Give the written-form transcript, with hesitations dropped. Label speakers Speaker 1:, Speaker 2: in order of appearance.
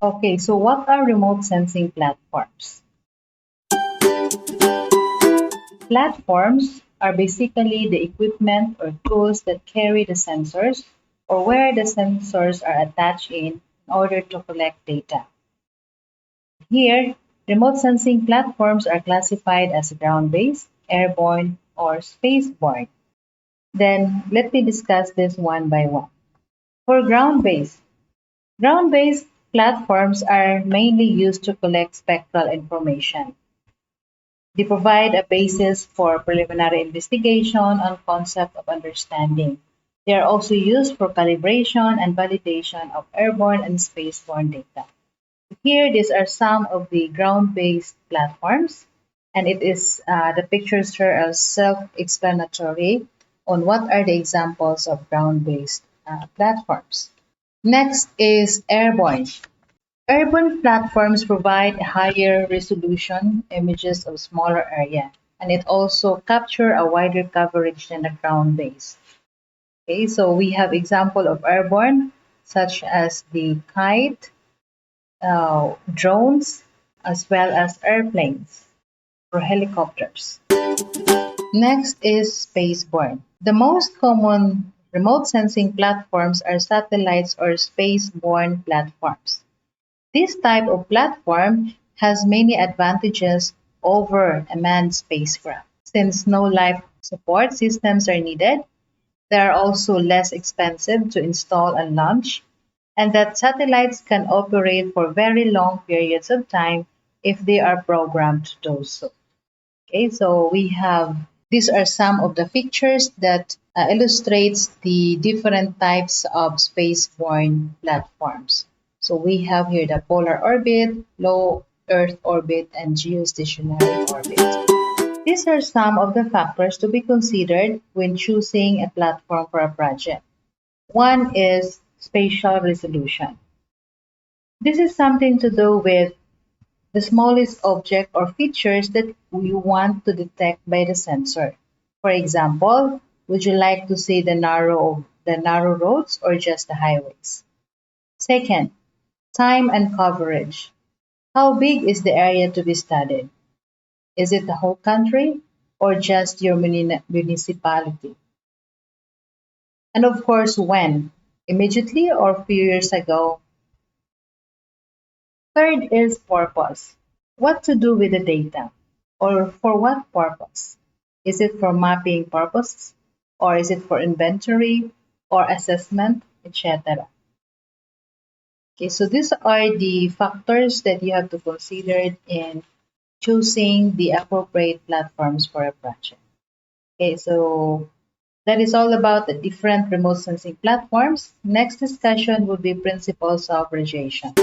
Speaker 1: Okay, so what are remote sensing platforms? Platforms are basically the equipment or tools that carry the sensors or where the sensors are attached in order to collect data. Here, remote sensing platforms are classified as ground-based, airborne, or spaceborne. Then let me discuss this one by one. For ground-based platforms are mainly used to collect spectral information. They provide a basis for preliminary investigation on concept of understanding. They are also used for calibration and validation of airborne and spaceborne data. Here, these are some of the ground-based platforms, and the pictures here are self-explanatory on what are the examples of ground-based platforms. Next is airborne. Airborne platforms provide higher resolution images of smaller area, and it also capture a wider coverage than the ground-based. Okay, so we have example of airborne such as the kite, drones, as well as airplanes or helicopters. Next is Spaceborne. The most common remote sensing platforms are satellites or spaceborne platforms. This type of platform has many advantages over a manned spacecraft. Since no life support systems are needed, they are also less expensive to install and launch, and that satellites can operate for very long periods of time if they are programmed to do so. Okay, so we have these are some of the pictures that illustrates the different types of spaceborne platforms. So we have here the polar orbit, low Earth orbit, and geostationary orbit. These are some of the factors to be considered when choosing a platform for a project. One is spatial resolution. This is something to do with the smallest object or features that we want to detect by the sensor. For example, would you like to see the narrow roads or just the highways? Second, time and coverage. How big is the area to be studied? Is it the whole country or just your municipality? And of course, when? Immediately or a few years ago? Third is purpose. What to do with the data? Or for what purpose? Is it for mapping purposes? Or is it for inventory or assessment, etc.? Okay, so these are the factors that you have to consider in choosing the appropriate platforms for a project. Okay, so that is all about the different remote sensing platforms. Next discussion will be principles of radiation.